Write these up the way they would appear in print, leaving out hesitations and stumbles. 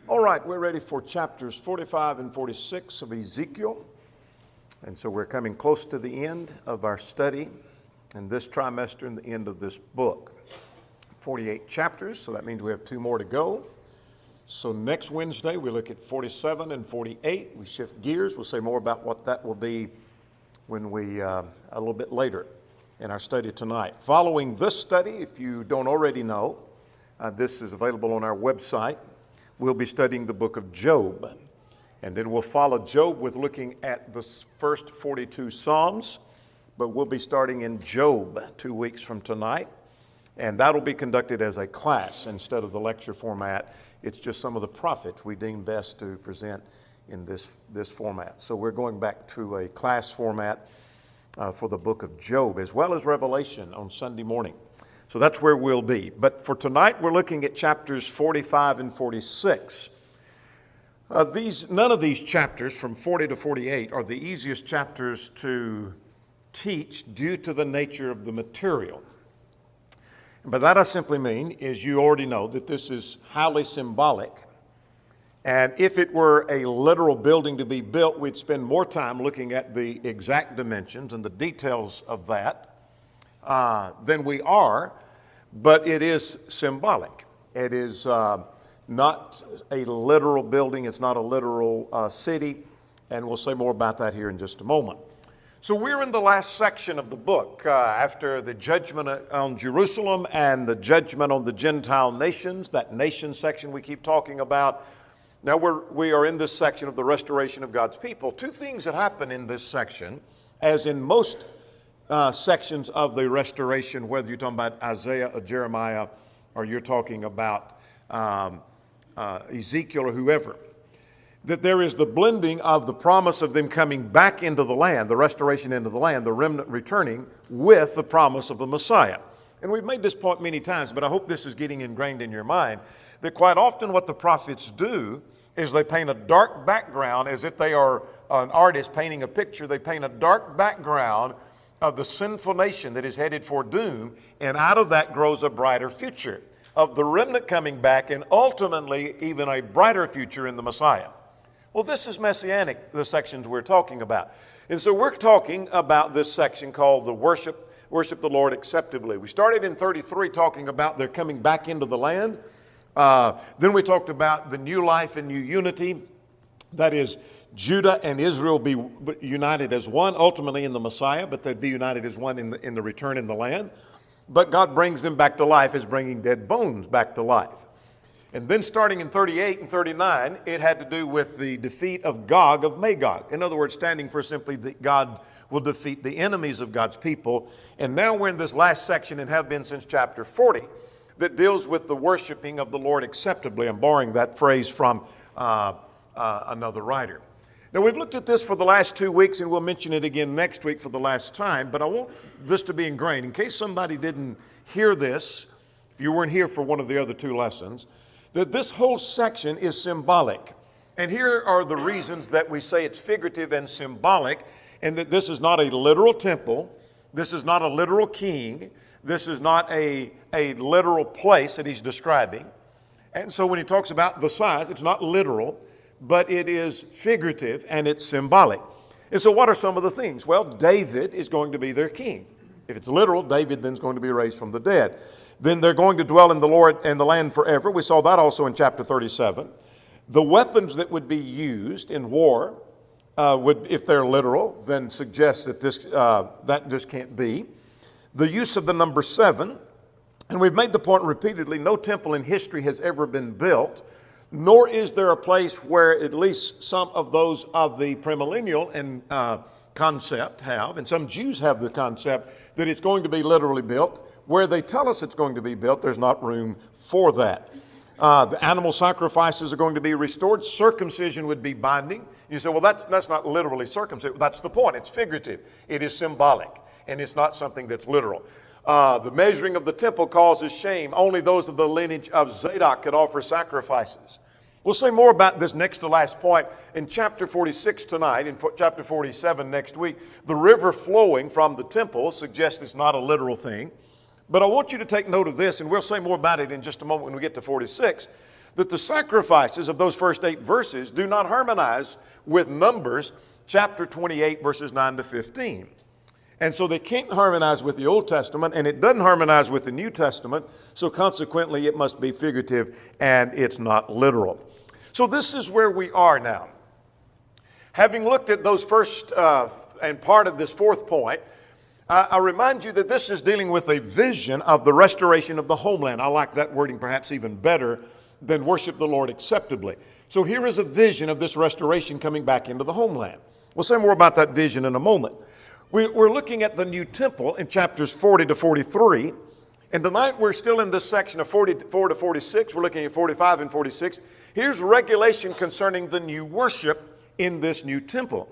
All right, we're ready for chapters 45 and 46 of Ezekiel. And so we're coming close to the end of our study in this trimester and the end of this book. 48 chapters, so that means we have 2 more to go. So next Wednesday, we look at 47 and 48. We shift gears. We'll say more about what that will be when we, a little bit later in our study tonight. Following this study, if you don't already know, this is available on our website. We'll be studying the book of Job. And then we'll follow Job with looking at the first 42 Psalms. But we'll be starting in Job 2 weeks from tonight. And that'll be conducted as a class instead of the lecture format. It's just some of the prophets we deem best to present in this format. So we're going back to a class format for the book of Job, as well as Revelation on Sunday morning. So that's where we'll be. But for tonight, we're looking at chapters 45 and 46. None of these chapters, from 40 to 48, are the easiest chapters to teach due to the nature of the material. By that I simply mean is you already know that this is highly symbolic. And if it were a literal building to be built, we'd spend more time looking at the exact dimensions and the details of that than we are, but it is symbolic. It is not a literal building. It's not a literal city, and we'll say more about that here in just a moment. So we're in the last section of the book after the judgment on Jerusalem and the judgment on the Gentile nations, that nation section we keep talking about. Now we are in this section of the restoration of God's people. 2 things that happen in this section, as in most sections of the restoration, whether you're talking about Isaiah or Jeremiah, or you're talking about Ezekiel or whoever, that there is the blending of the promise of them coming back into the land, the restoration into the land, the remnant returning, with the promise of the Messiah. And we've made this point many times, but I hope this is getting ingrained in your mind, that quite often what the prophets do is they paint a dark background as if they are an artist painting a picture. They paint a dark background of the sinful nation that is headed for doom, and out of that grows a brighter future of the remnant coming back, and ultimately even a brighter future in the Messiah. Well, this is messianic, the sections we're talking about. And so we're talking about this section called the worship the Lord acceptably. We started in 33 talking about their coming back into the land. Then we talked about the new life and new unity. That is, Judah and Israel be united as one, ultimately in the Messiah, but they'd be united as one in the return in the land. But God brings them back to life as bringing dead bones back to life. And then starting in 38 and 39, it had to do with the defeat of Gog of Magog. In other words, standing for simply that God will defeat the enemies of God's people. And now we're in this last section, and have been since chapter 40, that deals with the worshiping of the Lord acceptably. I'm borrowing that phrase from another writer. Now, we've looked at this for the last 2 weeks, and we'll mention it again next week for the last time, but I want this to be ingrained. In case somebody didn't hear this, if you weren't here for one of the other 2 lessons, that this whole section is symbolic. And here are the reasons that we say it's figurative and symbolic, and that this is not a literal temple, this is not a literal king, this is not a literal place that he's describing. And so when he talks about the size, it's not literal, but it is figurative and it's symbolic. And so what are some of the things? Well, David is going to be their king. If it's literal, David then is going to be raised from the dead. Then they're going to dwell in the Lord and the land forever. We saw that also in chapter 37. The weapons that would be used in war would, if they're literal, then suggest that that just can't be. The use of the number 7, and we've made the point repeatedly, no temple in history has ever been built, nor is there a place where at least some of those of the premillennial and concept have, and some Jews have the concept that it's going to be literally built. Where they tell us it's going to be built, there's not room for that. The animal sacrifices are going to be restored. Circumcision would be binding. You say, well, that's not literally circumcision. That's the point. It's figurative. It is symbolic, and it's not something that's literal. The measuring of the temple causes shame. Only those of the lineage of Zadok could offer sacrifices. We'll say more about this next to last point in chapter 46 tonight, in chapter 47 next week. The river flowing from the temple suggests it's not a literal thing. But I want you to take note of this, and we'll say more about it in just a moment when we get to 46, that the sacrifices of those first 8 verses do not harmonize with Numbers chapter 28, verses 9 to 15. And so they can't harmonize with the Old Testament, and it doesn't harmonize with the New Testament, so consequently it must be figurative and it's not literal. So this is where we are now. Having looked at those first and part of this fourth point, I remind you that this is dealing with a vision of the restoration of the homeland. I like that wording perhaps even better than worship the Lord acceptably. So here is a vision of this restoration coming back into the homeland. We'll say more about that vision in a moment. We're looking at the new temple in chapters 40 to 43. And tonight we're still in this section of 44 to 46. We're looking at 45 and 46. Here's regulation concerning the new worship in this new temple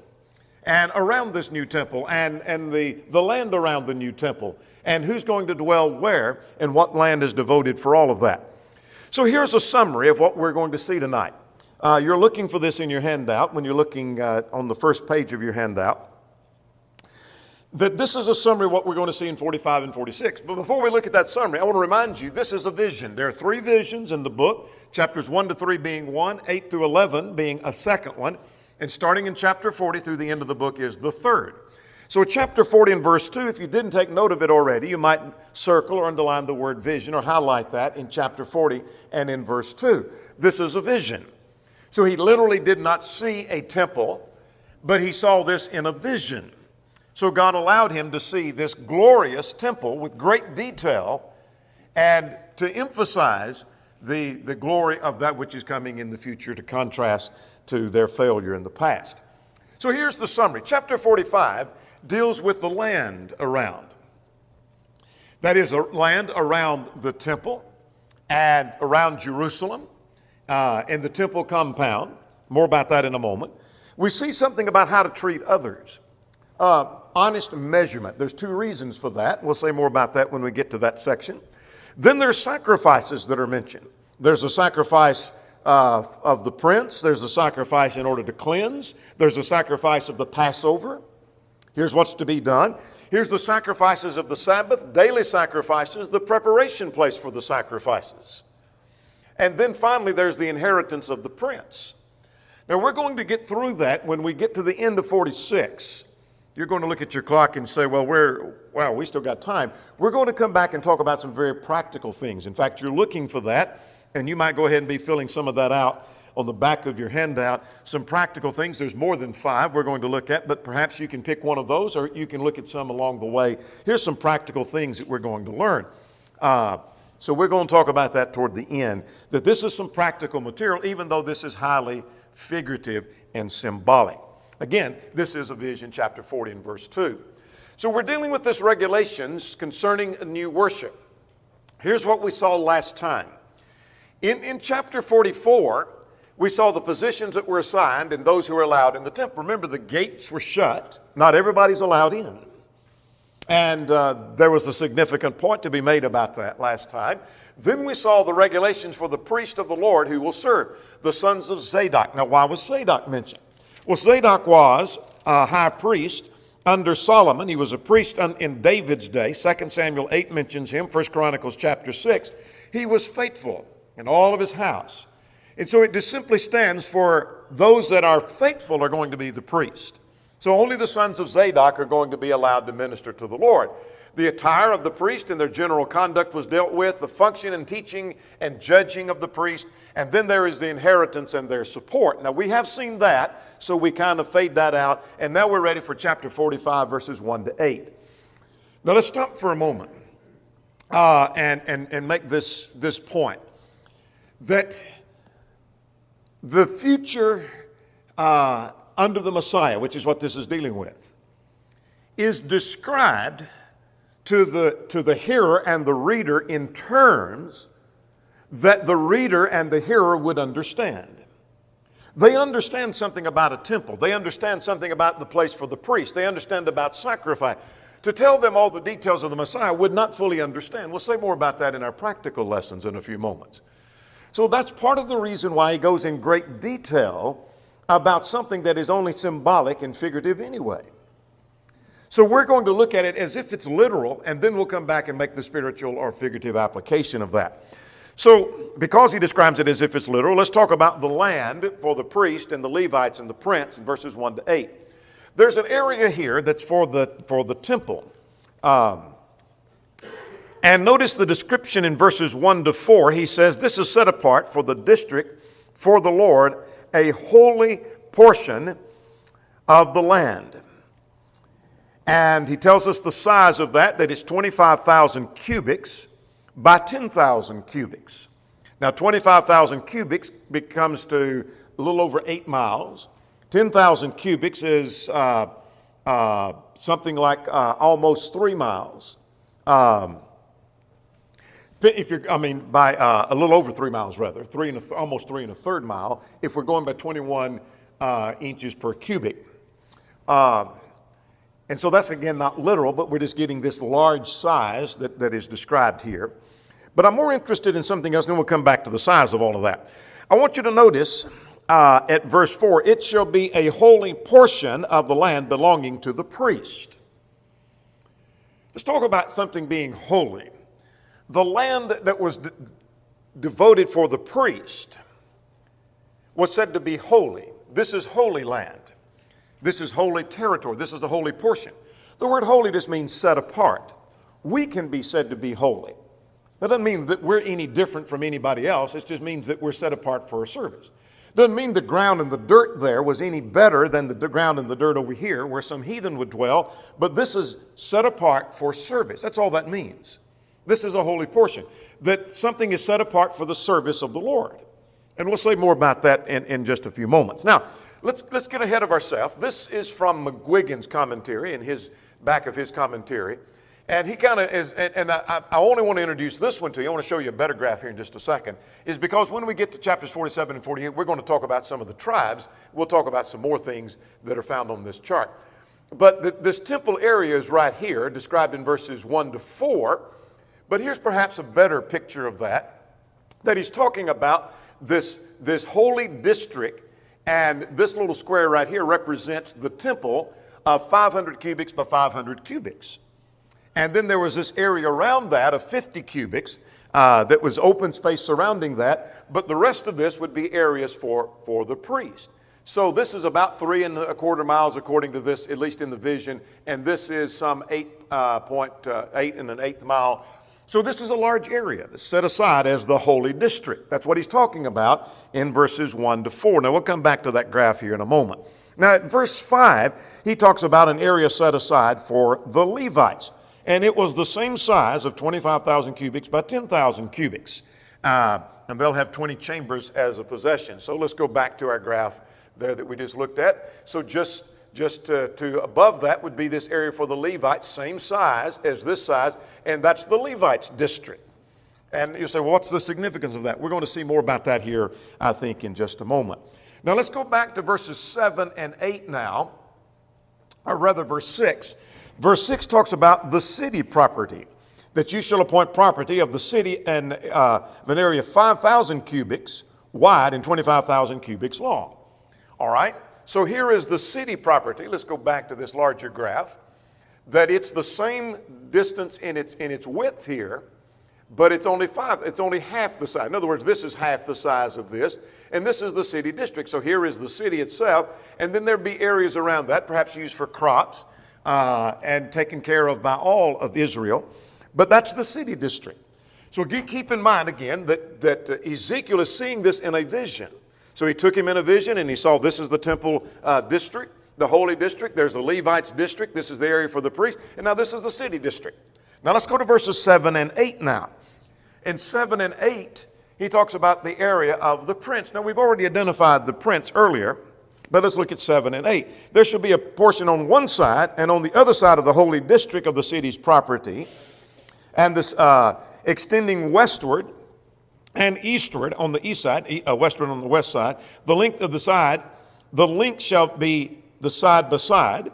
and around this new temple and the land around the new temple and who's going to dwell where and what land is devoted for all of that. So here's a summary of what we're going to see tonight. You're looking for this in your handout when you're looking on the first page of your handout. That this is a summary of what we're going to see in 45 and 46. But before we look at that summary, I want to remind you this is a vision. There are 3 visions in the book, chapters 1 to 3 being one, 8 through 11 being a second one, and starting in chapter 40 through the end of the book is the third. So chapter 40 and verse 2, if you didn't take note of it already, you might circle or underline the word vision or highlight that in chapter 40 and in verse 2. This is a vision. So he literally did not see a temple, but he saw this in a vision. So God allowed him to see this glorious temple with great detail and to emphasize the glory of that which is coming in the future to contrast to their failure in the past. So here's the summary. Chapter 45 deals with the land around. That is, land around the temple and around Jerusalem and the temple compound. More about that in a moment. We see something about how to treat others. Honest measurement. There's 2 reasons for that. We'll say more about that when we get to that section. Then there's sacrifices that are mentioned. There's a sacrifice of the prince. There's a sacrifice in order to cleanse. There's a sacrifice of the Passover. Here's what's to be done. Here's the sacrifices of the Sabbath, daily sacrifices, the preparation place for the sacrifices. And then finally, there's the inheritance of the prince. Now, we're going to get through that when we get to the end of 46. You're going to look at your clock and say, well, we still got time. We're going to come back and talk about some very practical things. In fact, you're looking for that, and you might go ahead and be filling some of that out on the back of your handout. Some practical things. There's more than 5 we're going to look at, but perhaps you can pick one of those, or you can look at some along the way. Here's some practical things that we're going to learn. So we're going to talk about that toward the end, that this is some practical material, even though this is highly figurative and symbolic. Again, this is a vision, chapter 40 and verse 2. So we're dealing with this regulations concerning a new worship. Here's what we saw last time. In chapter 44, we saw the positions that were assigned and those who were allowed in the temple. Remember, the gates were shut. Not everybody's allowed in. And there was a significant point to be made about that last time. Then we saw the regulations for the priest of the Lord who will serve, the sons of Zadok. Now, why was Zadok mentioned? Well, Zadok was a high priest under Solomon. He was a priest in David's day. 2 Samuel 8 mentions him. 1 Chronicles chapter 6. He was faithful in all of his house. And so it just simply stands for those that are faithful are going to be the priest. So only the sons of Zadok are going to be allowed to minister to the Lord. The attire of the priest and their general conduct was dealt with, the function and teaching and judging of the priest, and then there is the inheritance and their support. Now, we have seen that, so we kind of fade that out, and now we're ready for chapter 45, verses 1 to 8. Now, let's stop for a moment and make this point, that the future under the Messiah, which is what this is dealing with, is described to the hearer and the reader in terms that the reader and the hearer would understand. They understand something about a temple. They understand something about the place for the priest. They understand about sacrifice. To tell them all the details of the Messiah would not fully understand. We'll say more about that in our practical lessons in a few moments. So that's part of the reason why he goes in great detail about something that is only symbolic and figurative anyway. So we're going to look at it as if it's literal, and then we'll come back and make the spiritual or figurative application of that. So, because he describes it as if it's literal, let's talk about the land for the priest and the Levites and the prince in verses 1 to 8. There's an area here that's for the temple. And notice the description in verses 1 to 4. He says, this is set apart for the district for the Lord, a holy portion of the land. And he tells us the size of that it's 25,000 cubits by 10,000 cubics. Now, 25,000 cubics becomes to a little over 8 miles. 10,000 cubics is something like almost 3 miles. By a little over 3 miles rather, almost 3 1/3 mile, if we're going by 21 inches per cubic. And so that's, again, not literal, but we're just getting this large size that is described here. But I'm more interested in something else, and then we'll come back to the size of all of that. I want you to notice at verse 4, it shall be a holy portion of the land belonging to the priest. Let's talk about something being holy. The land that was devoted for the priest was said to be holy. This is holy land. This is holy territory. This is the holy portion. The word holy just means set apart. We can be said to be holy. That doesn't mean that we're any different from anybody else. It just means that we're set apart for a service. Doesn't mean the ground and the dirt there was any better than the ground and the dirt over here where some heathen would dwell, but this is set apart for service. That's all that means. This is a holy portion. That something is set apart for the service of the Lord. And we'll say more about that in just a few moments. Now, let's get ahead of ourselves. This is from McGuigan's commentary, in his back of his commentary. And he kind of is, and I only want to introduce this one to you. I want to show you a better graph here in just a second, is because when we get to chapters 47 and 48, we're going to talk about some of the tribes. We'll talk about some more things that are found on this chart. But this temple area is right here, described in verses 1 to 4. But here's perhaps a better picture of that he's talking about this holy district, and this little square right here represents the temple of 500 cubics by 500 cubics. And then there was this area around that of 50 cubics that was open space surrounding that, but the rest of this would be areas for the priest. So this is about 3 1/4 miles according to this, at least in the vision, and this is some 8.8 1/8 mile. So this is a large area that's set aside as the holy district. That's what he's talking about in verses 1 to 4. Now we'll come back to that graph here in a moment. Now at verse 5, he talks about an area set aside for the Levites. And it was the same size of 25,000 cubics by 10,000 cubics. And they'll have 20 chambers as a possession. So let's go back to our graph there that we just looked at. So just to above that would be this area for the Levites, same size as this size, and that's the Levites district. And you say, well, what's the significance of that? We're going to see more about that here, I think, in just a moment. Now let's go back to verses 7 and 8 now, or rather verse 6. Verse 6 talks about the city property, that you shall appoint property of the city and of an area 5,000 cubics wide and 25,000 cubics long. All right, so here is the city property. Let's go back to this larger graph, that it's the same distance in its width here, but it's only half the size. In other words, this is half the size of this, and this is the city district. So here is the city itself, and then there'd be areas around that, perhaps used for crops, and taken care of by all of Israel. But that's the city district. So keep in mind again that Ezekiel is seeing this in a vision. So he took him in a vision and he saw this is the temple district, the holy district. There's the Levites district. This is the area for the priest. And now this is the city district. Now let's go to verses 7 and 8 now. In 7 and 8, he talks about the area of the prince. Now we've already identified the prince earlier. But let's look at 7 and 8. There shall be a portion on one side, and on the other side of the holy district of the city's property, and this extending westward and eastward on the east side, westward on the west side. The length shall be the side by side,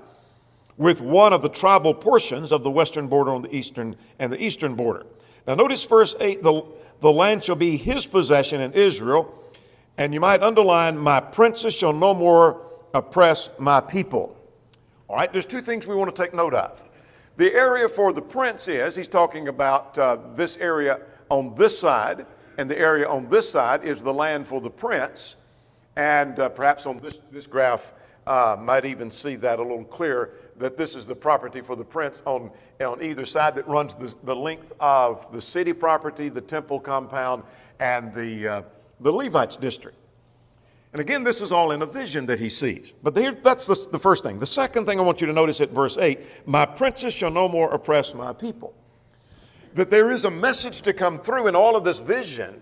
with one of the tribal portions of the western border on the eastern and the eastern border. Now notice verse 8, the land shall be his possession in Israel. And you might underline, my princes shall no more oppress my people. All right, there's two things we want to take note of. The area for the prince he's talking about this area on this side, and the area on this side is the land for the prince. And perhaps on this graph might even see that a little clearer, that this is the property for the prince on either side that runs the length of the city property, the temple compound, and the Levites district. And again, this is all in a vision that he sees. But that's the first thing. The second thing I want you to notice at verse 8, my princes shall no more oppress my people. That there is a message to come through in all of this vision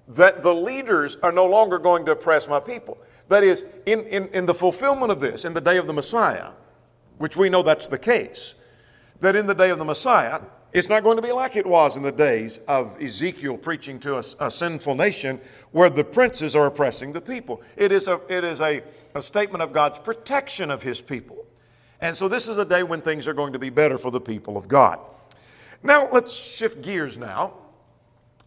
that the leaders are no longer going to oppress my people. That is, in the fulfillment of this, in the day of the Messiah, which we know that's the case, that in the day of the Messiah, it's not going to be like it was in the days of Ezekiel preaching to a sinful nation where the princes are oppressing the people. It is a statement of God's protection of his people. And so this is a day when things are going to be better for the people of God. Now, let's shift gears now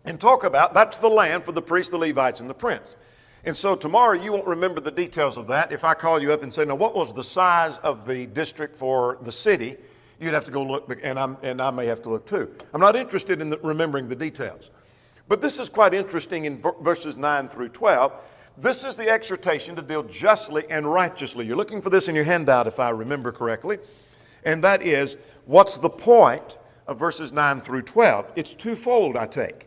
and talk about, that's the land for the priests, the Levites, and the prince. And so tomorrow you won't remember the details of that. If I call you up and say, now what was the size of the district for the city? You'd have to go look, and I may have to look too. I'm not interested in remembering the details. But this is quite interesting in verses 9 through 12. This is the exhortation to deal justly and righteously. You're looking for this in your handout if I remember correctly. And that is, what's the point of verses 9 through 12? It's twofold, I take.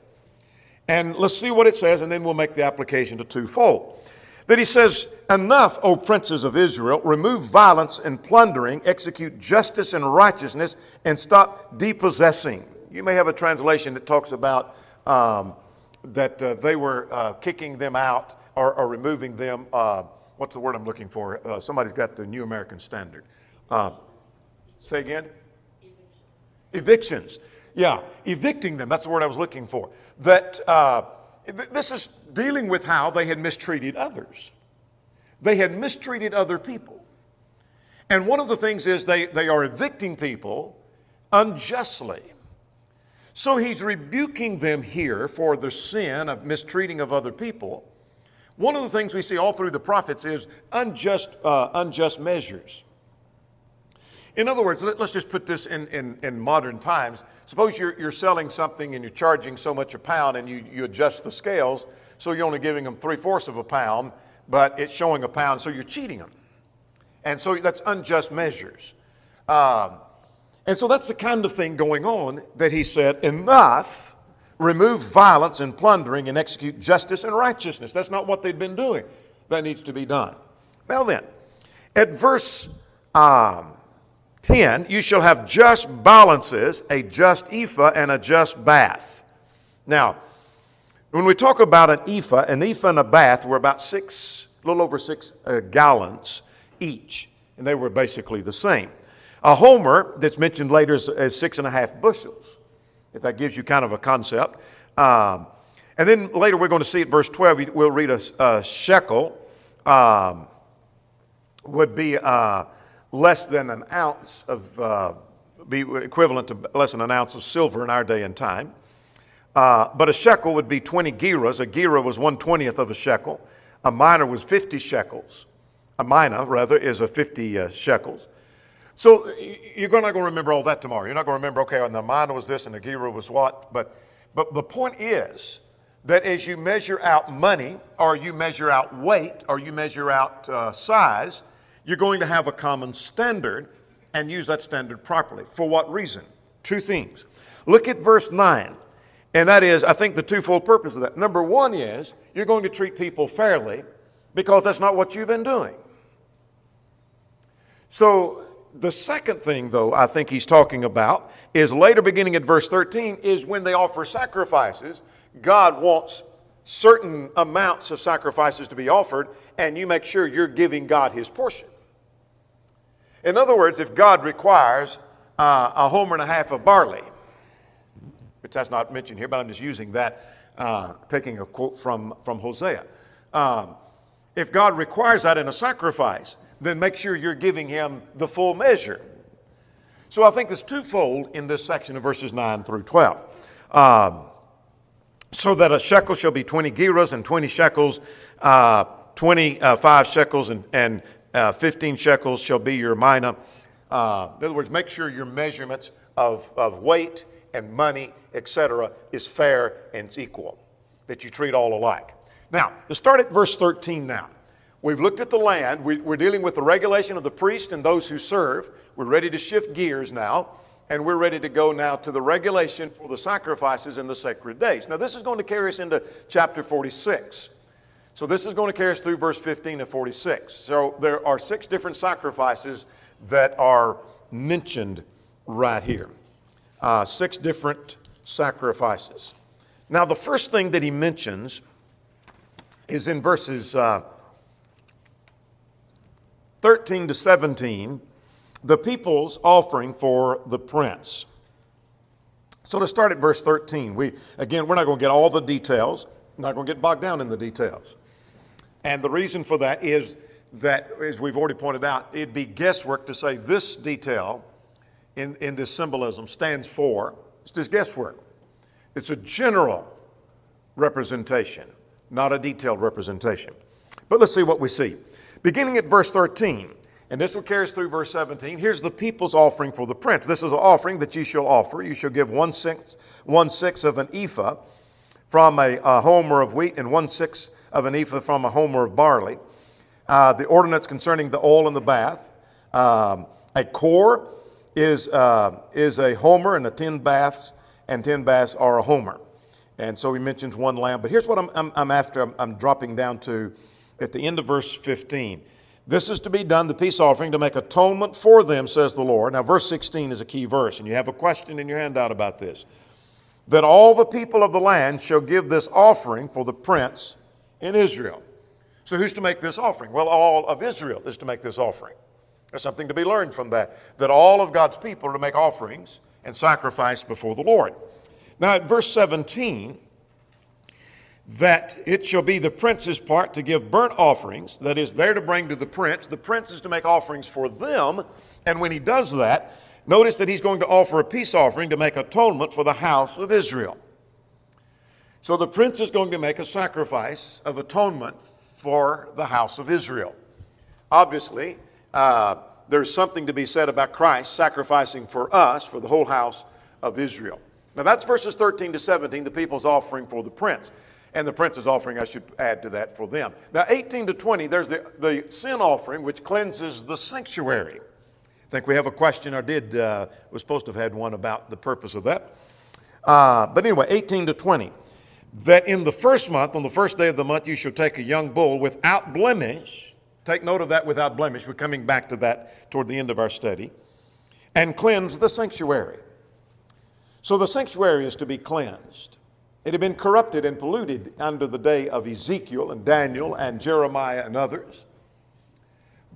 And let's see what it says, and then we'll make the application to twofold. That he says, enough, O princes of Israel, remove violence and plundering, execute justice and righteousness, and stop depossessing. You may have a translation that talks about that they were kicking them out or removing them. What's the word I'm looking for? Somebody's got the New American Standard. Say again? Evictions. Yeah, evicting them. That's the word I was looking for. That this is dealing with how they had mistreated others. They had mistreated other people. And one of the things is they are evicting people unjustly. So he's rebuking them here for the sin of mistreating of other people. One of the things we see all through the prophets is unjust measures. In other words, let's just put this in modern times. Suppose you're selling something and you're charging so much a pound and you adjust the scales, so you're only giving them 3/4 of a pound, but it's showing a pound, so you're cheating them. And so that's unjust measures. And so that's the kind of thing going on that he said, enough, remove violence and plundering and execute justice and righteousness. That's not what they'd been doing. That needs to be done. Now then, at verse 10, you shall have just balances, a just ephah and a just bath. Now, when we talk about an ephah and a bath were about a little over 6 gallons each, and they were basically the same. A homer that's mentioned later is 6.5 bushels, if that gives you kind of a concept. And then later we're going to see at verse 12, we'll read a shekel would be less than an ounce of, be equivalent to less than an ounce of silver in our day and time. But a shekel would be 20 gerahs. A gerah was 1/20th of a shekel. A mina was 50 shekels. A mina, rather, is a 50 shekels. So you're not going to remember all that tomorrow. You're not going to remember, okay, and the mina was this and the gerah was what. But the point is that as you measure out money, or you measure out weight, or you measure out size, you're going to have a common standard and use that standard properly. For what reason? 2 things. Look at verse 9. And that is, I think, the twofold purpose of that. Number one is, you're going to treat people fairly because that's not what you've been doing. So the second thing, though, I think he's talking about is later, beginning at verse 13, is when they offer sacrifices, God wants certain amounts of sacrifices to be offered, and you make sure you're giving God his portion. In other words, if God requires a homer and a half of barley, which that's not mentioned here, but I'm just using that, taking a quote from Hosea. If God requires that in a sacrifice, then make sure you're giving him the full measure. So I think there's twofold in this section of verses 9 through 12. So that a shekel shall be 20 gerahs, and 20 shekels, 25 shekels, and 15 shekels shall be your mina. In other words, make sure your measurements of weight and money, etc., is fair and it's equal. that you treat all alike. Now, let's start at verse 13 now. We've looked at the land. We're dealing with the regulation of the priest and those who serve. We're ready to shift gears now, and we're ready to go now to the regulation for the sacrifices in the sacred days. Now, this is going to carry us into chapter 46. So this is going to carry us through verse 15 to 46. So there are 6 different sacrifices that are mentioned right here. 6 different sacrifices. Now, the first thing that he mentions is in verses 13 to 17, the people's offering for the prince. So to start at verse 13, we're not going to get all the details. We're not going to get bogged down in the details. And the reason for that is that, as we've already pointed out, it'd be guesswork to say this detail in this symbolism stands for. It's just guesswork. It's a general representation, not a detailed representation. But let's see what we see. Beginning at verse 13, and this will carry us through verse 17, here's the people's offering for the prince. This is an offering that you shall offer. You shall give 1/6 of an ephah from a homer of wheat and 1/6 of an ephah from a homer of barley. The ordinance concerning the oil in the bath. A core is a homer, and 10 baths, and 10 baths are a homer. And so he mentions 1 lamb. But here's what I'm after. I'm dropping down to at the end of verse 15. This is to be done, the peace offering, to make atonement for them, says the Lord. Now, verse 16 is a key verse, and you have a question in your handout about this. That all the people of the land shall give this offering for the prince in Israel. So who's to make this offering? Well, all of Israel is to make this offering. There's something to be learned from that. That all of God's people are to make offerings and sacrifice before the Lord. Now, at verse 17, that it shall be the prince's part to give burnt offerings, that is, they're to bring to the prince. The prince is to make offerings for them, and when he does that, notice that he's going to offer a peace offering to make atonement for the house of Israel. So the prince is going to make a sacrifice of atonement for the house of Israel. Obviously, there's something to be said about Christ sacrificing for us, for the whole house of Israel. Now that's verses 13 to 17, the people's offering for the prince. And the prince's offering, I should add to that, for them. Now 18 to 20, there's the sin offering, which cleanses the sanctuary. I think we have a question, or was supposed to have had one about the purpose of that. But anyway, 18 to 20. That in the first month, on the first day of the month, you shall take a young bull without blemish. Take note of that, without blemish. We're coming back to that toward the end of our study. And cleanse the sanctuary. So the sanctuary is to be cleansed. It had been corrupted and polluted under the day of Ezekiel and Daniel and Jeremiah and others.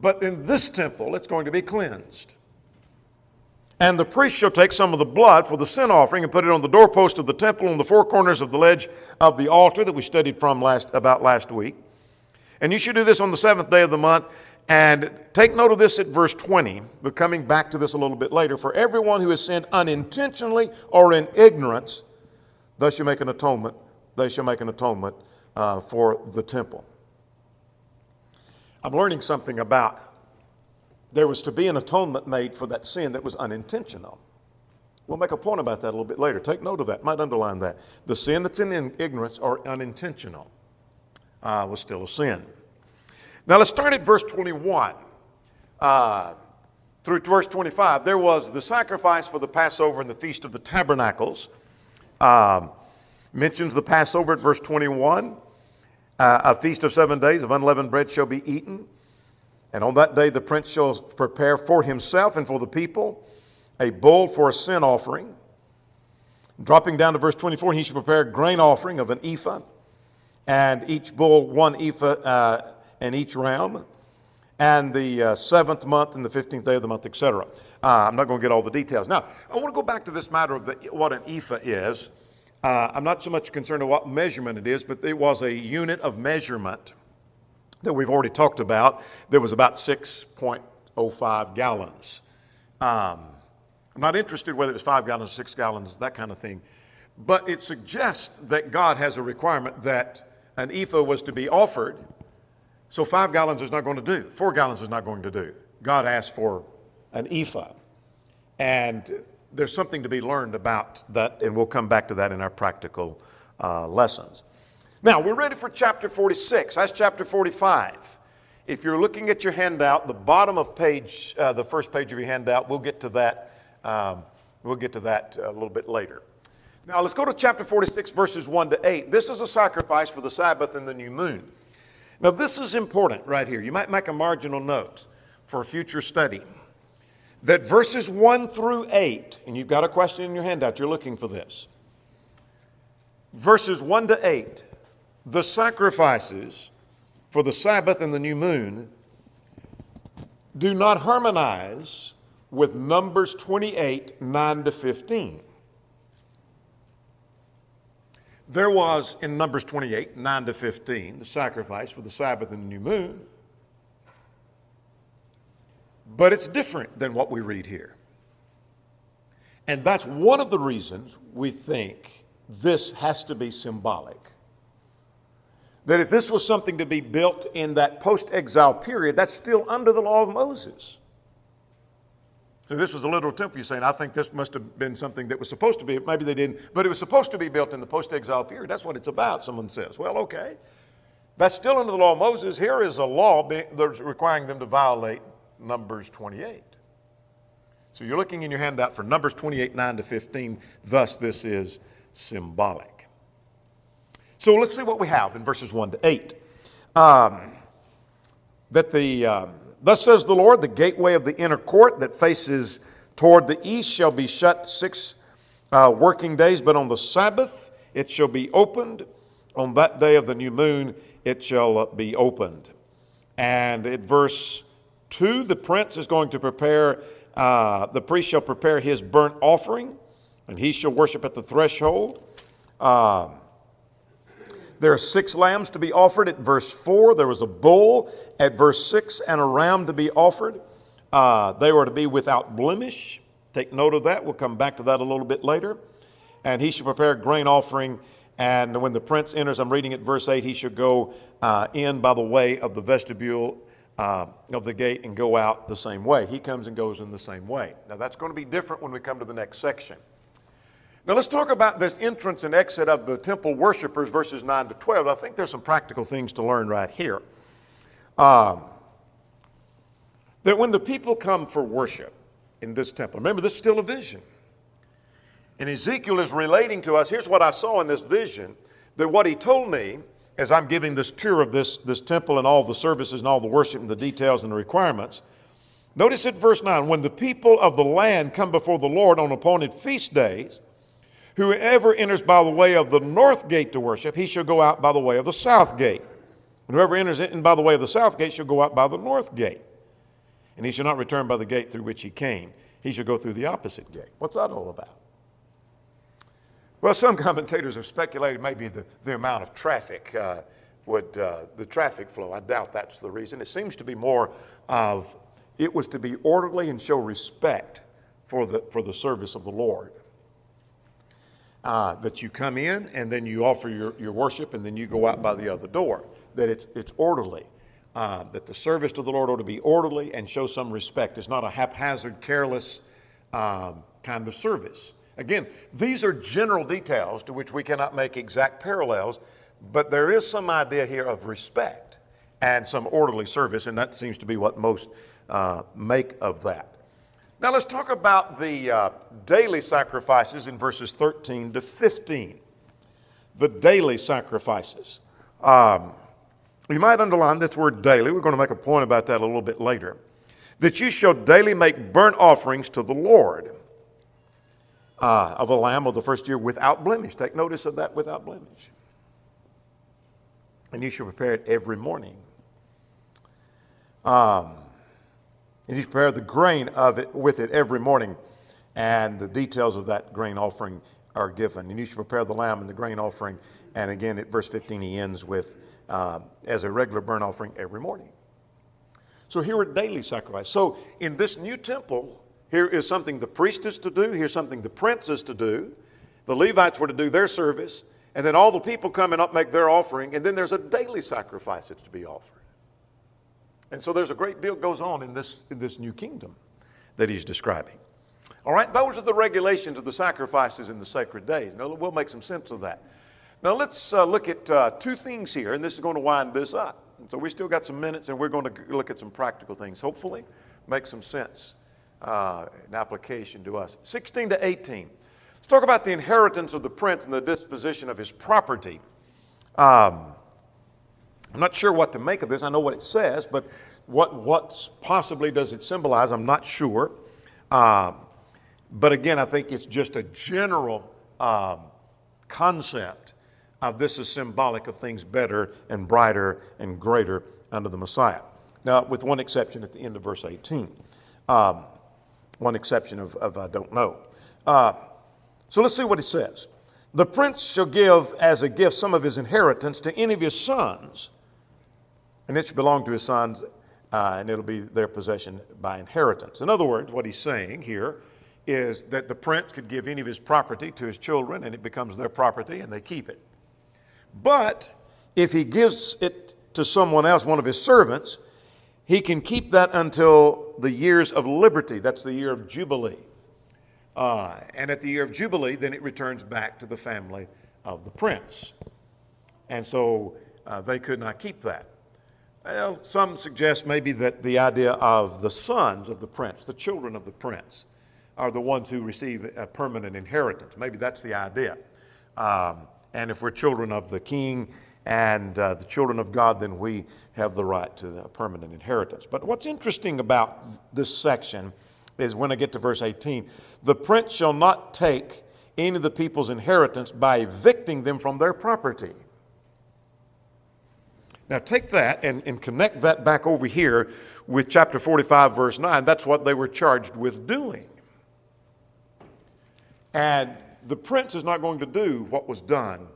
But in this temple, it's going to be cleansed. And the priest shall take some of the blood for the sin offering and put it on the doorpost of the temple, on the 4 corners of the ledge of the altar that we studied from last week. And you should do this on the 7th day of the month. And take note of this at verse 20. We're coming back to this a little bit later. For everyone who has sinned unintentionally or in ignorance, they shall make an atonement for the temple. I'm learning something about there was to be an atonement made for that sin that was unintentional. We'll make a point about that a little bit later. Take note of that. Might underline that. The sin that's in ignorance or unintentional was still a sin. Now let's start at verse 21 through verse 25. There was the sacrifice for the Passover and the Feast of the Tabernacles. Mentions the Passover at verse 21. A feast of 7 days of unleavened bread shall be eaten. And on that day the prince shall prepare for himself and for the people a bull for a sin offering. Dropping down to verse 24, he shall prepare a grain offering of an ephah, and each bull 1 ephah and each ram, and the 7th month and the 15th day of the month, etc. I'm not going to get all the details. Now, I want to go back to this matter of what an ephah is. I'm not so much concerned with what measurement it is, but it was a unit of measurement that we've already talked about. There was about 6.05 gallons. I'm not interested whether it's 5 gallons, 6 gallons, that kind of thing. But it suggests that God has a requirement that an ephah was to be offered. So 5 gallons is not going to do. 4 gallons is not going to do. God asked for an ephah. And there's something to be learned about that, and we'll come back to that in our practical lessons. Now, we're ready for chapter 46. That's chapter 45. If you're looking at your handout, the bottom of the first page of your handout, we'll get to that. We'll get to that a little bit later. Now, let's go to chapter 46, verses 1 to 8. This is a sacrifice for the Sabbath and the new moon. Now, this is important right here. You might make a marginal note for future study. That verses 1 through 8, and you've got a question in your handout, you're looking for this. Verses 1 to 8, the sacrifices for the Sabbath and the new moon do not harmonize with Numbers 28, 9 to 15. There was, in Numbers 28, 9 to 15, the sacrifice for the Sabbath and the new moon. But it's different than what we read here. And that's one of the reasons we think this has to be symbolic. That if this was something to be built in that post-exile period, that's still under the law of Moses. So this was a literal temple, you're saying, I think this must have been something that was supposed to be, maybe they didn't, but it was supposed to be built in the post-exile period. That's what it's about, someone says. Well, okay. That's still under the law of Moses. Here is a law that's requiring them to violate Numbers 28. So you're looking in your handout for Numbers 28, 9 to 15. Thus, this is symbolic. So let's see what we have in verses 1 to 8. Thus says the Lord, the gateway of the inner court that faces toward the east shall be shut 6 working days, but on the Sabbath it shall be opened. On that day of the new moon it shall be opened. And at verse 2, the prince is going to prepare, the priest shall prepare his burnt offering, and he shall worship at the threshold. There are 6 lambs to be offered at verse 4. There was a bull at verse 6 and a ram to be offered. They were to be without blemish. Take note of that. We'll come back to that a little bit later. And he shall prepare a grain offering. And when the prince enters, I'm reading at verse 8, he shall go in by the way of the vestibule of the gate and go out the same way. He comes and goes in the same way. Now that's going to be different when we come to the next section. Now let's talk about this entrance and exit of the temple worshipers, verses 9 to 12. I think there's some practical things to learn right here. That when the people come for worship in this temple, remember this is still a vision. And Ezekiel is relating to us, here's what I saw in this vision, that what he told me as I'm giving this tour of this temple and all the services and all the worship and the details and the requirements. Notice at verse 9, when the people of the land come before the Lord on appointed feast days, whoever enters by the way of the north gate to worship, he shall go out by the way of the south gate. And whoever enters in by the way of the south gate shall go out by the north gate. And he shall not return by the gate through which he came. He shall go through the opposite gate. What's that all about? Well, some commentators have speculated maybe the amount of traffic the traffic flow. I doubt that's the reason. It seems to be more of it was to be orderly and show respect for the service of the Lord. That you come in and then you offer your worship and then you go out by the other door. That it's orderly. That the service to the Lord ought to be orderly and show some respect. It's not a haphazard, careless kind of service. Again, these are general details to which we cannot make exact parallels, but there is some idea here of respect and some orderly service, and that seems to be what most make of that. Now let's talk about the daily sacrifices in verses 13 to 15. The daily sacrifices. You might underline this word daily. We're going to make a point about that a little bit later. That you shall daily make burnt offerings to the Lord of a lamb of the first year without blemish. Take notice of that, without blemish. And you shall prepare it every morning. And you shall prepare the grain of it with it every morning. And the details of that grain offering are given. And you shall prepare the lamb and the grain offering. And again, at verse 15, he ends with, as a regular burnt offering every morning. So here are daily sacrifices. So in this new temple, here is something the priest is to do. Here's something the prince is to do. The Levites were to do their service. And then all the people come and make their offering. And then there's a daily sacrifice that's to be offered. And so there's a great deal goes on in this new kingdom that he's describing. All right, those are the regulations of the sacrifices in the sacred days. Now, we'll make some sense of that. Now let's look at two things here, and this is going to wind this up. And so we still got some minutes, and we're going to look at some practical things. Hopefully, make some sense in application to us. 16 to 18. Let's talk about the inheritance of the prince and the disposition of his property. I'm not sure what to make of this. I know what it says, but what possibly does it symbolize? I'm not sure. But again, I think it's just a general concept of this is symbolic of things better and brighter and greater under the Messiah. Now, with one exception at the end of verse 18. One exception of I don't know. So let's see what it says. The prince shall give as a gift some of his inheritance to any of his sons, and it shall belong to his sons, and it'll be their possession by inheritance. In other words, what he's saying here is that the prince could give any of his property to his children, and it becomes their property, and they keep it. But if he gives it to someone else, one of his servants, he can keep that until the years of liberty. That's the year of Jubilee. And at the year of Jubilee, then it returns back to the family of the prince. And so they could not keep that. Well, some suggest maybe that the idea of the sons of the prince, the children of the prince, are the ones who receive a permanent inheritance. Maybe that's the idea. And if we're children of the king and the children of God, then we have the right to the permanent inheritance. But what's interesting about this section is when I get to verse 18, the prince shall not take any of the people's inheritance by evicting them from their property. Now take that and connect that back over here with chapter 45, verse 9. That's what they were charged with doing. And the prince is not going to do what was done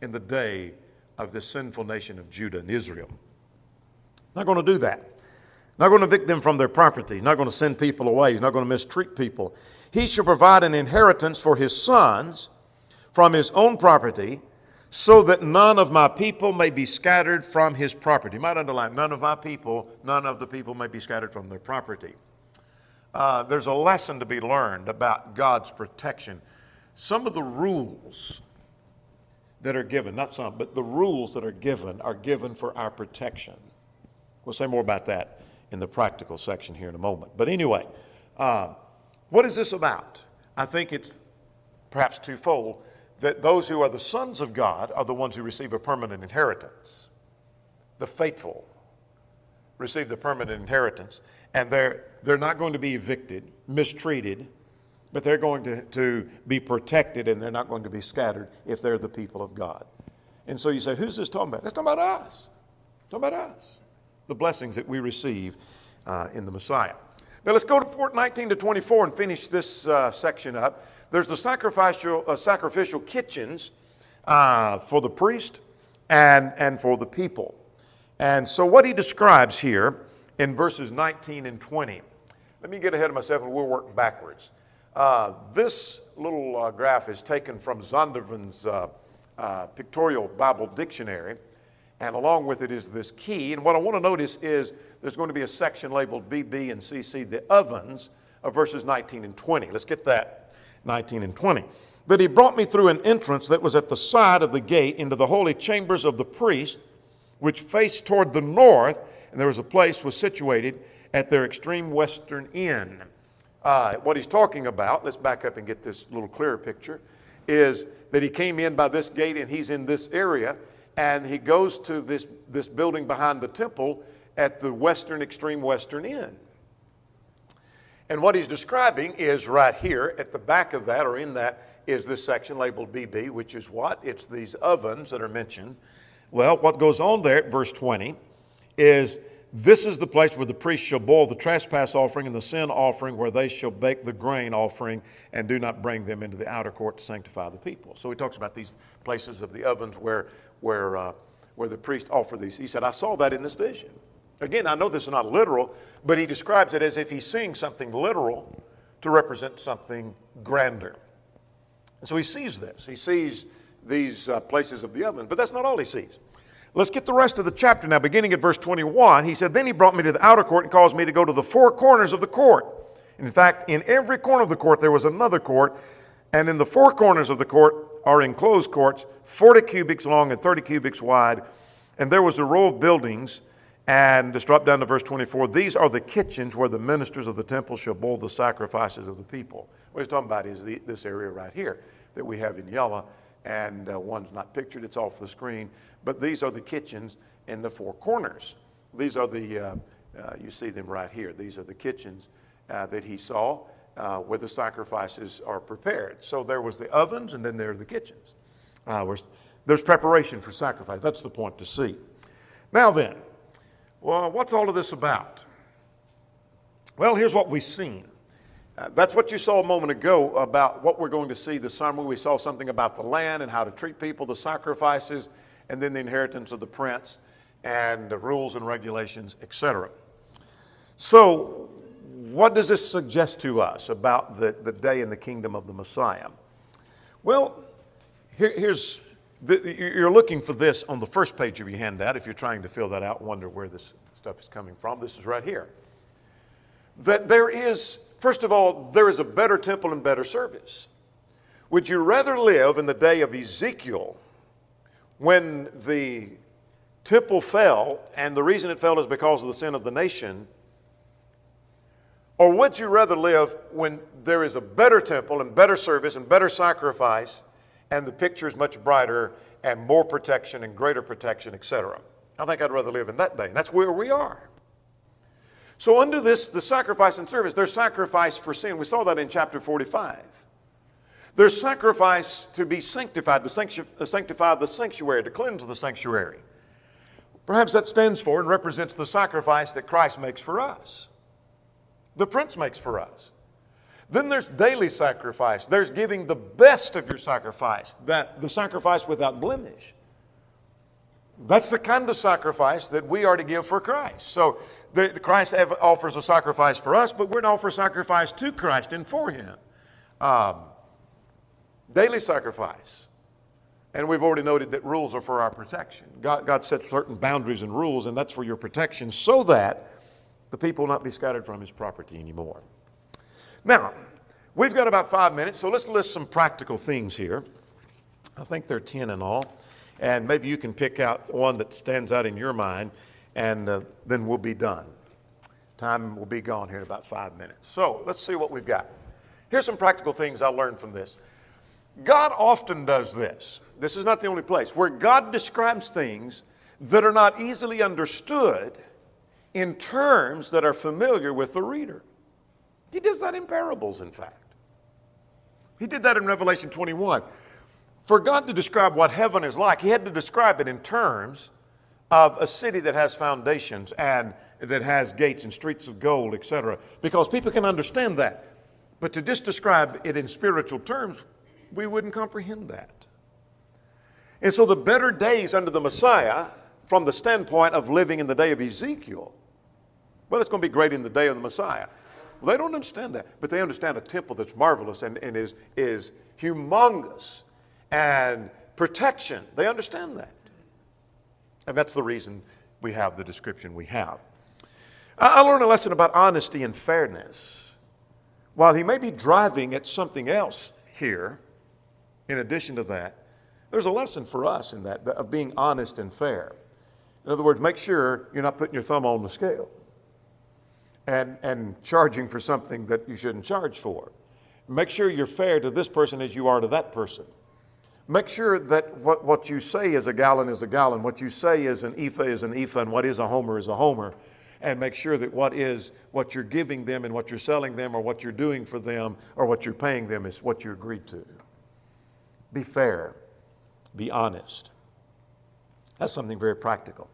in the day of the sinful nation of Judah and Israel. Not going to do that. Not going to evict them from their property. Not going to send people away. He's not going to mistreat people. He shall provide an inheritance for his sons from his own property, so that none of my people may be scattered from his property. You might underline, none of the people may be scattered from their property. There's a lesson to be learned about God's protection. Some of the rules that are given, not some, but the rules that are given for our protection. We'll say more about that in the practical section here in a moment. But anyway, what is this about? I think it's perhaps twofold, that those who are the sons of God are the ones who receive a permanent inheritance. The faithful receive the permanent inheritance, and they're not going to be evicted, mistreated, but they're going to be protected, and they're not going to be scattered if they're the people of God. And so you say, who's this talking about? That's talking about us. It's talking about us. The blessings that we receive in the Messiah. Now let's go to 19 to 24 and finish this section up. There's the sacrificial kitchens for the priest and for the people. And so what he describes here in verses 19 and 20. Let me get ahead of myself and we'll work backwards. This little graph is taken from Zondervan's Pictorial Bible Dictionary. And along with it is this key. And what I want to notice is there's going to be a section labeled BB and CC, the ovens of verses 19 and 20. Let's get that, 19 and 20. That he brought me through an entrance that was at the side of the gate into the holy chambers of the priest, which faced toward the north, and there was a place was situated at their extreme western end. What he's talking about, let's back up and get this little clearer picture, is that he came in by this gate and he's in this area, and he goes to this building behind the temple at the extreme western end. And what he's describing is right here at the back of that, or in that, is this section labeled BB, which is what? It's these ovens that are mentioned. Well, what goes on there at verse 20 is, this is the place where the priest shall boil the trespass offering and the sin offering, where they shall bake the grain offering and do not bring them into the outer court to sanctify the people. So he talks about these places of the ovens where the priest offer these. He said, I saw that in this vision. Again, I know this is not literal, but he describes it as if he's seeing something literal to represent something grander. And so he sees this. He sees these places of the oven, but that's not all he sees. Let's get the rest of the chapter now, beginning at verse 21. He said, then he brought me to the outer court and caused me to go to the four corners of the court. In fact, in every corner of the court there was another court, and in the four corners of the court are enclosed courts, 40 cubits long and 30 cubits wide. And there was a row of buildings. And just drop down to verse 24. These are the kitchens where the ministers of the temple shall boil the sacrifices of the people. What he's talking about is this area right here that we have in yellow. And one's not pictured, it's off the screen. But these are the kitchens in the four corners. These are the, you see them right here. These are the kitchens that he saw where the sacrifices are prepared. So there was the ovens, and then there are the kitchens. There's preparation for sacrifice. That's the point to see. Now then, well, what's all of this about? Well, here's what we've seen. That's what you saw a moment ago about what we're going to see this summer. We saw something about the land and how to treat people, the sacrifices, and then the inheritance of the prince, and the rules and regulations, etc. So, what does this suggest to us about the day in the kingdom of the Messiah? Well, you're looking for this on the first page of your handout. If you're trying to fill that out, wonder where this stuff is coming from. This is right here. That there is, first of all, there is a better temple and better service. Would you rather live in the day of Ezekiel when the temple fell, and the reason it fell is because of the sin of the nation, or would you rather live when there is a better temple and better service and better sacrifice, and the picture is much brighter and more protection and greater protection, etc.? I think I'd rather live in that day, and that's where we are. So under this, the sacrifice and service, there's sacrifice for sin. We saw that in chapter 45. There's sacrifice to be sanctified, to sanctify the sanctuary, to cleanse the sanctuary. Perhaps that stands for and represents the sacrifice that Christ makes for us. The Prince makes for us. Then there's daily sacrifice. There's giving the best of your sacrifice, the sacrifice without blemish. That's the kind of sacrifice that we are to give for Christ. So Christ offers a sacrifice for us, but we're to offer sacrifice to Christ and for Him. Daily sacrifice. And we've already noted that rules are for our protection. God sets certain boundaries and rules, and that's for your protection so that the people will not be scattered from His property anymore. Now, we've got about 5 minutes, so let's list some practical things here. I think there are 10 in all. And maybe you can pick out one that stands out in your mind, and then we'll be done. Time will be gone here in about 5 minutes. So let's see what we've got. Here's some practical things I learned from this. God often does this. This is not the only place where God describes things that are not easily understood in terms that are familiar with the reader. He does that in parables, in fact. He did that in Revelation 21. For God to describe what heaven is like, He had to describe it in terms of a city that has foundations and that has gates and streets of gold, etc. Because people can understand that. But to just describe it in spiritual terms, we wouldn't comprehend that. And so the better days under the Messiah, from the standpoint of living in the day of Ezekiel, well, it's going to be great in the day of the Messiah. Well, they don't understand that, but they understand a temple that's marvelous and is humongous. And protection. They understand that. And that's the reason we have the description we have. I learned a lesson about honesty and fairness. While he may be driving at something else here, in addition to that, there's a lesson for us in that, of being honest and fair. In other words, make sure you're not putting your thumb on the scale and charging for something that you shouldn't charge for. Make sure you're fair to this person as you are to that person. Make sure that what you say is a gallon is a gallon. What you say is an ephah, and what is a homer is a homer. And make sure that what you're giving them and what you're selling them or what you're doing for them or what you're paying them is what you agreed to. Be fair. Be honest. That's something very practical.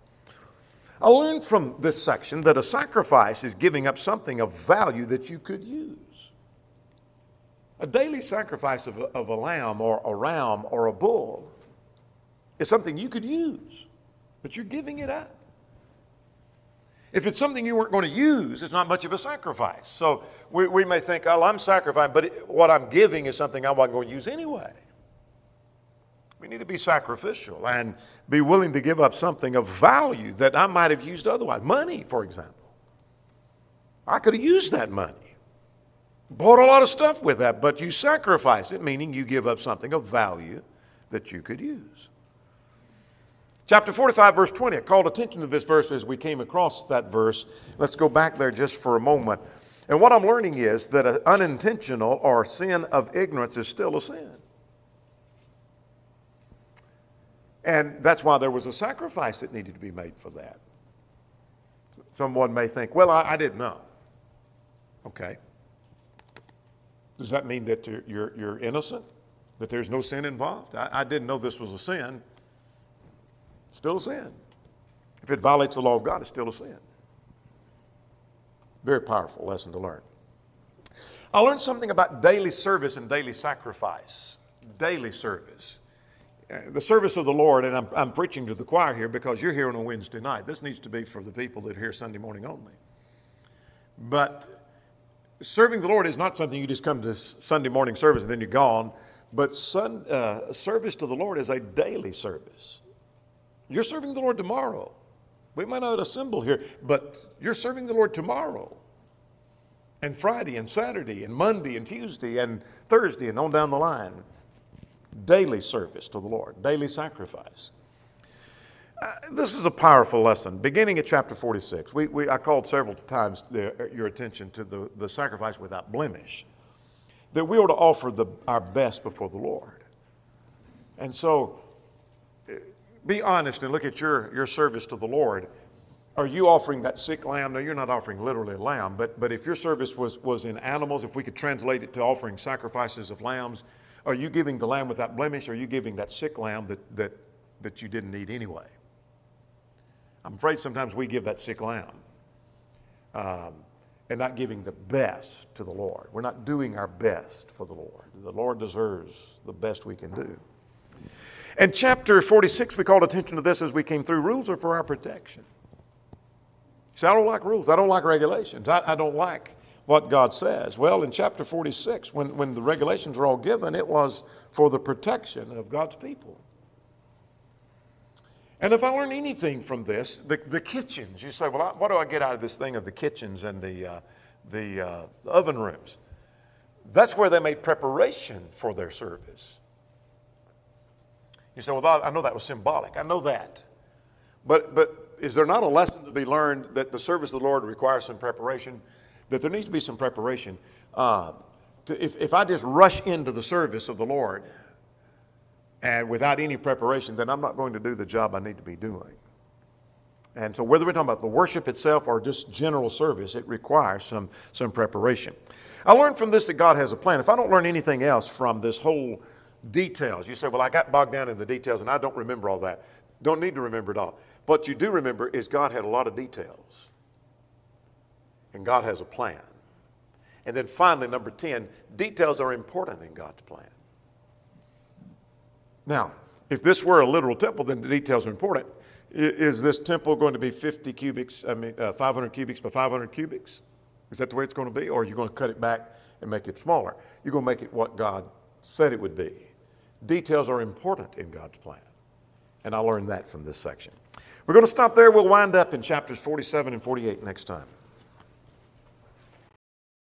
I learned from this section that a sacrifice is giving up something of value that you could use. A daily sacrifice of a lamb or a ram or a bull is something you could use, but you're giving it up. If it's something you weren't going to use, it's not much of a sacrifice. So we may think, oh, I'm sacrificing, but what I'm giving is something I wasn't going to use anyway. We need to be sacrificial and be willing to give up something of value that I might have used otherwise. Money, for example. I could have used that money. Bought a lot of stuff with that, but you sacrifice it, meaning you give up something of value that you could use. Chapter 45, verse 20. I called attention to this verse as we came across that verse. Let's go back there just for a moment. And what I'm learning is that an unintentional or sin of ignorance is still a sin. And that's why there was a sacrifice that needed to be made for that. Someone may think, well, I didn't know. Okay. Does that mean that you're innocent? That there's no sin involved? I didn't know this was a sin. Still a sin. If it violates the law of God, it's still a sin. Very powerful lesson to learn. I learned something about daily service and daily sacrifice. Daily service. The service of the Lord, and I'm preaching to the choir here because you're here on a Wednesday night. This needs to be for the people that are here Sunday morning only. But serving the Lord is not something you just come to Sunday morning service and then you're gone. But service to the Lord is a daily service. You're serving the Lord tomorrow. We might not assemble here, but you're serving the Lord tomorrow. And Friday and Saturday and Monday and Tuesday and Thursday and on down the line. Daily service to the Lord, daily sacrifice. This is a powerful lesson. Beginning at chapter 46, I called several times your attention to the sacrifice without blemish. That we ought to offer our best before the Lord. And so, be honest and look at your service to the Lord. Are you offering that sick lamb? No, you're not offering literally a lamb, but if your service was in animals, if we could translate it to offering sacrifices of lambs, are you giving the lamb without blemish, or are you giving that sick lamb that you didn't need anyway? I'm afraid sometimes we give that sick lamb and not giving the best to the Lord. We're not doing our best for the Lord. The Lord deserves the best we can do. In chapter 46, we called attention to this as we came through. Rules are for our protection. See, I don't like rules. I don't like regulations. I don't like what God says. Well, in chapter 46, when the regulations were all given, it was for the protection of God's people. And if I learn anything from this, the kitchens, you say, well, what do I get out of this thing of the kitchens and the oven rooms? That's where they made preparation for their service. You say, well, I know that was symbolic. I know that. But is there not a lesson to be learned that the service of the Lord requires some preparation? That there needs to be some preparation. If I just rush into the service of the Lord and without any preparation, then I'm not going to do the job I need to be doing. And so whether we're talking about the worship itself or just general service, it requires some preparation. I learned from this that God has a plan. If I don't learn anything else from this whole details, you say, well, I got bogged down in the details and I don't remember all that. Don't need to remember it all. What you do remember is God had a lot of details. And God has a plan. And then finally, number 10, details are important in God's plan. Now, if this were a literal temple, then the details are important. Is this temple going to be 500 cubics by 500 cubics? Is that the way it's going to be? Or are you going to cut it back and make it smaller? You're going to make it what God said it would be. Details are important in God's plan. And I learned that from this section. We're going to stop there. We'll wind up in chapters 47 and 48 next time.